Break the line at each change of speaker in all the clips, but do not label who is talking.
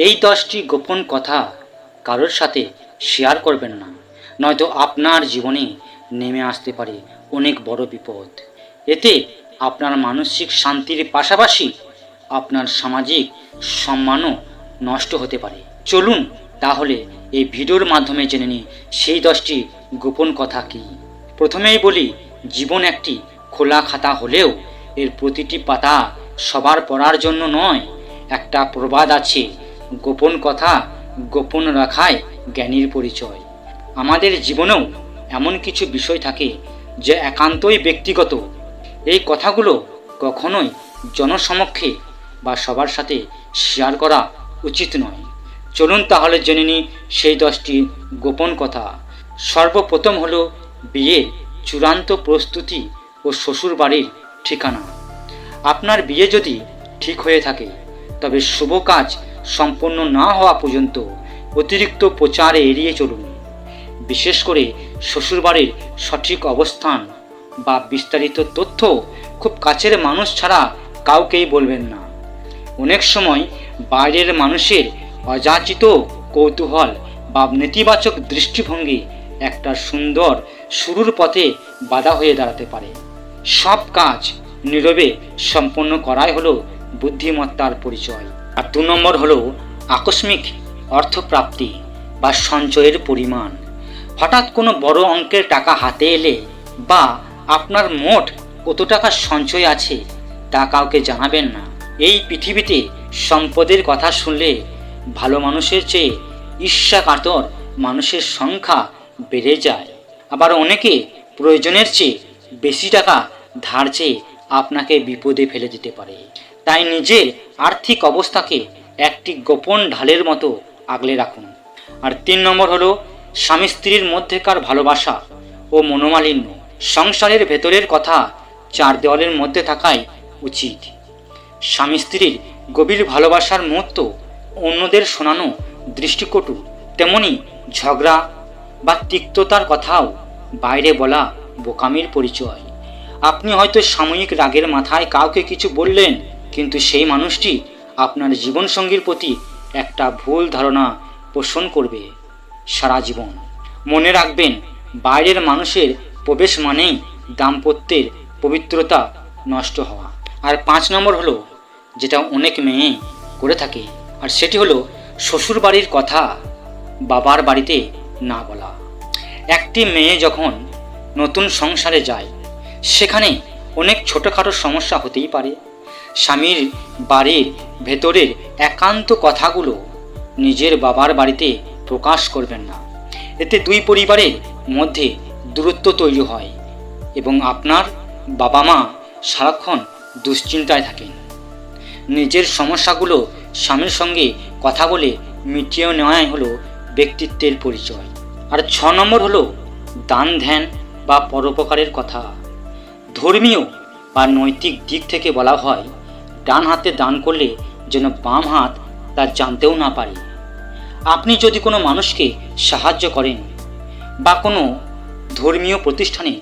এই 10টি গোপন কথা কারোর সাথে শেয়ার করবেন না, নয়তো আপনার জীবনে নেমে আসতে পারে অনেক বড় বিপদ। এতে আপনার মানসিক শান্তির পাশাপাশি আপনার সামাজিক সম্মানও নষ্ট হতে পারে। চলুন তাহলে এই ভিডিওর মাধ্যমে জেনে নিই সেই 10টি গোপন কথা কী। প্রথমেই বলি, জীবন একটি খোলা খাতা হলেও এর প্রতিটি পাতা সবার পড়ার জন্য নয়। একটা প্রবাদ আছে, গোপন কথা গোপন রাখায় জ্ঞানীর পরিচয়। আমাদের জীবনেও এমন কিছু বিষয় থাকে যে একান্তই ব্যক্তিগত। এই কথাগুলো কখনোই জনসমক্ষে বা সবার সাথে শেয়ার করা উচিত নয়। চলুন তাহলে জেনে নিই সেই 10টি গোপন কথা। সর্বপ্রথম হলো বিয়ের চূড়ান্ত প্রস্তুতি ও শ্বশুর বাড়ির ঠিকানা। আপনার বিয়ে যদি ঠিক হয়ে থাকে, তবে শুভ কাজ সম্পন্ন না হওয়া পর্যন্ত অতিরিক্ত প্রচার এড়িয়ে চলুন। বিশেষ করে শ্বশুরবাড়ির সঠিক অবস্থান বা বিস্তারিত তথ্য খুব কাছের মানুষ ছাড়া কাউকেই বলবেন না। অনেক সময় বাইরের মানুষের অযাচিত কৌতূহল বা নেতিবাচক দৃষ্টিভঙ্গি একটা সুন্দর শুরুর পথে বাধা হয়ে দাঁড়াতে পারে। সব কাজ নীরবে সম্পন্ন করাই হলো বুদ্ধিমত্তার পরিচয়। আর 2 নম্বর হলো আকস্মিক অর্থপ্রাপ্তি বা সঞ্চয়ের পরিমাণ। হঠাৎ কোনো বড় অঙ্কের টাকা হাতে এলে বা আপনার মোট কত টাকা সঞ্চয় আছে তা কাউকে জানাবেন না। এই পৃথিবীতে সম্পদের কথা শুনলে ভালো মানুষের চেয়ে ঈর্ষাকাতর মানুষের সংখ্যা বেড়ে যায়। আবার অনেকে প্রয়োজনের চেয়ে বেশি টাকা ধার চেয়ে আপনাকে বিপদে ফেলে দিতে পারে। তাই নিজের আর্থিক অবস্থাকে একটি গোপন ঢালের মতো আগলে রাখুন। আর 3 নম্বর হলো স্বামী স্ত্রীর মধ্যেকার ভালোবাসা ও মনোমালিন্য। সংসারের ভেতরের কথা 4 দেওয়ালের মধ্যে থাকাই উচিত। স্বামী স্ত্রীর গভীর ভালোবাসার মুহূর্ত অন্যদের শোনানো দৃষ্টিকটু, তেমনি ঝগড়া বা তিক্ততার কথাও বাইরে বলা বোকামির পরিচয়। আপনি হয়তো সাময়িক রাগের মাথায় কাউকে কিছু বললেন, কিন্তু সেই মানুষটি আপনার জীবনসঙ্গীর প্রতি একটা ভুল ধারণা পোষণ করবে সারা জীবন। মনে রাখবেন, বাইরের মানুষের প্রবেশ মানেই দাম্পত্যের পবিত্রতা নষ্ট হওয়া। আর 5 নম্বর হলো যেটা অনেক মেয়ে করে থাকে, আর সেটি হলো শ্বশুর বাড়ির কথা বাবার বাড়িতে না বলা। একটি মেয়ে যখন নতুন সংসারে যায়, সেখানে অনেক ছোটোখাটো সমস্যা হতেই পারে। স্বামীর বাড়ির ভেতরের একান্ত কথাগুলো নিজের বাবার বাড়িতে প্রকাশ করবেন না। এতে 2 পরিবারের মধ্যে দূরত্ব তৈরি হয় এবং আপনার বাবা মা সারাক্ষণ দুশ্চিন্তায় থাকেন। নিজের সমস্যাগুলো স্বামীর সঙ্গে কথা বলে মিটিয়ে নেওয়াই হলো ব্যক্তিত্বের পরিচয়। আর 6 নম্বর হলো দান ধ্যান বা পরোপকারের কথা। ধর্মীয় বা নৈতিক দিক থেকে বলা হয়, ডান হাতে দান করলে যেন বাম হাত তা জানতেও না পারে। আপনি যদি কোনো মানুষকে সাহায্য করেন বা কোনো ধর্মীয় প্রতিষ্ঠানে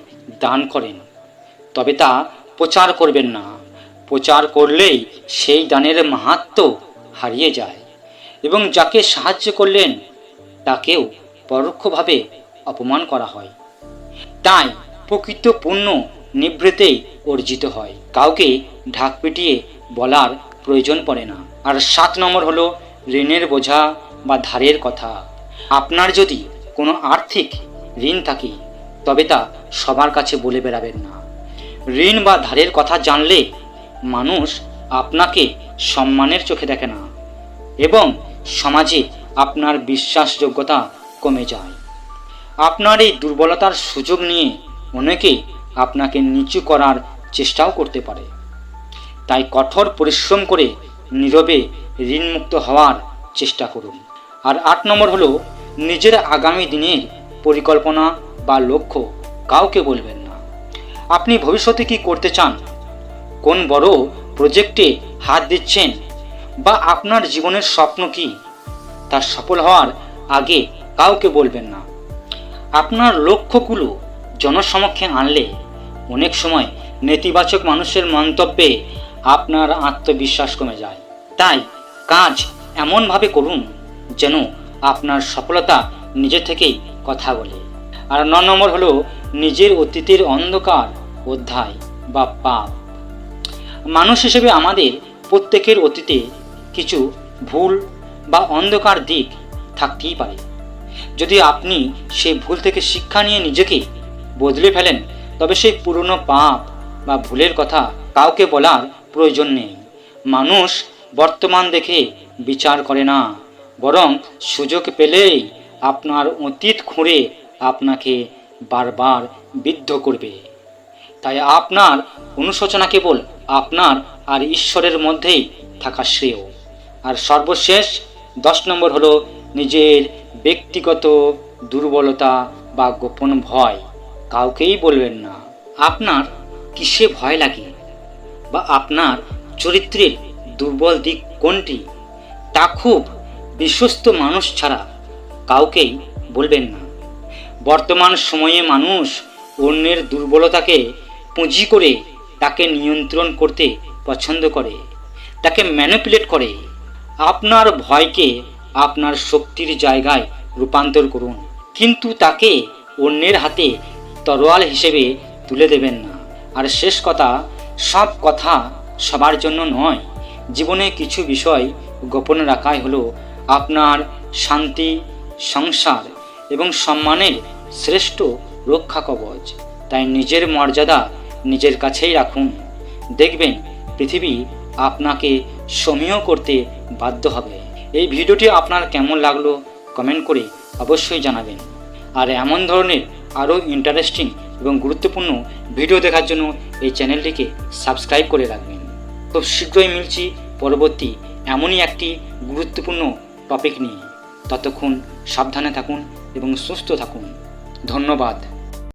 দান করেন, তবে তা প্রচার করবেন না। প্রচার করলেই সেই দানের মাহাত্ম্য হারিয়ে যায় এবং যাকে সাহায্য করলেন তাকেও পরোক্ষভাবে অপমান করা হয়। তাই প্রকৃত পুণ্য নিভৃতেই অর্জিত হয়, কাউকে ঢাক পিটিয়ে বলার প্রয়োজন পড়ে না। আর 7 নম্বর হলো ঋণের বোঝা বা ধারের কথা। আপনার যদি কোনো আর্থিক ঋণ থাকে, তবে তা সবার কাছে বলে বেড়াবেন না। ঋণ বা ধারের কথা জানলে মানুষ আপনাকে সম্মানের চোখে দেখে না এবং সমাজে আপনার বিশ্বাসযোগ্যতা কমে যায়। আপনার এই দুর্বলতার সুযোগ নিয়ে অনেকে আপনাকে নিচু করার চেষ্টাও করতে পারে। তাই কঠোর পরিশ্রম করে নীরবে ঋণমুক্ত হওয়ার চেষ্টা করুন। আর 8 নম্বর হলো নিজের আগামী দিনের পরিকল্পনা বা লক্ষ্য কাউকে বলবেন না। আপনি ভবিষ্যতে কি করতে চান, কোন বড় প্রজেক্টে হাত দিচ্ছেন বা আপনার জীবনের স্বপ্ন কি, তা সফল হওয়ার আগে কাউকে বলবেন না। আপনার লক্ষ্যগুলো জনসমক্ষে আনলে অনেক সময় নেতিবাচক মানুষের মন্তব্যে আপনার আত্মবিশ্বাস কমে যায়। তাই কাজ এমনভাবে করুন যেন আপনার সফলতা নিজে থেকেই কথা বলে। আর 9 নম্বর হলো নিজের অতীতের অন্ধকার অধ্যায় বা পাপ। মানুষ হিসেবে আমাদের প্রত্যেকের অতীতে কিছু ভুল বা অন্ধকার দিক থাকতেই পারে। যদি আপনি সেই ভুল থেকে শিক্ষা নিয়ে নিজেকে বদলে ফেলেন, তবে সেই পুরনো পাপ বা ভুলের কথা কাউকে বলার প্রয়োজন নেই। মানুষ বর্তমান দেখে বিচার করে না, বরং সুযোগ পেলেই আপনার অতীত খুঁড়ে আপনাকে বারবার বিদ্ধ করবে। তাই আপনার অনুশোচনা কেবল আপনার আর ঈশ্বরের মধ্যেই থাকা শ্রেয়। আর সর্বশেষ 10 নম্বর হলো নিজের ব্যক্তিগত দুর্বলতা বা গোপন ভয় কাউকেই বলবেন না। আপনার কিসে ভয় লাগে বা আপনার চরিত্রের দুর্বল দিক কোনটি, তা খুব বিশ্বস্ত মানুষ ছাড়া কাউকেই বলবেন না। বর্তমান সময়ে মানুষ অন্যের দুর্বলতাকে পুঁজি করে তাকে নিয়ন্ত্রণ করতে পছন্দ করে, তাকে ম্যানিপুলেট করে। আপনার ভয়কে আপনার শক্তির জায়গায় রূপান্তর করুন, কিন্তু তাকে অন্যের হাতে তরোয়াল হিসেবে তুলে দেবেন না। আর শেষ কথা, সব কথা সবার জন্য নয়। জীবনে কিছু বিষয় গোপন রাখাই হলো আপনার শান্তি, সংসার এবং সম্মানের শ্রেষ্ঠ রক্ষা কবচ। তাই নিজের মর্যাদা নিজের কাছেই রাখুন। দেখবেন পৃথিবী আপনাকে সমীহ করতে বাধ্য হবে। এই ভিডিওটি আপনার কেমন লাগলো কমেন্ট করে অবশ্যই জানাবেন। আর এমন ধরনের আরও ইন্টারেস্টিং এবং গুরুত্বপূর্ণ ভিডিও দেখার জন্য এই চ্যানেলটিকে সাবস্ক্রাইব করে রাখবেন। খুব শীঘ্রই মিলছি পরবর্তী এমনই একটি গুরুত্বপূর্ণ টপিক নিয়ে। ততক্ষণ সাবধানে থাকুন এবং সুস্থ থাকুন। ধন্যবাদ।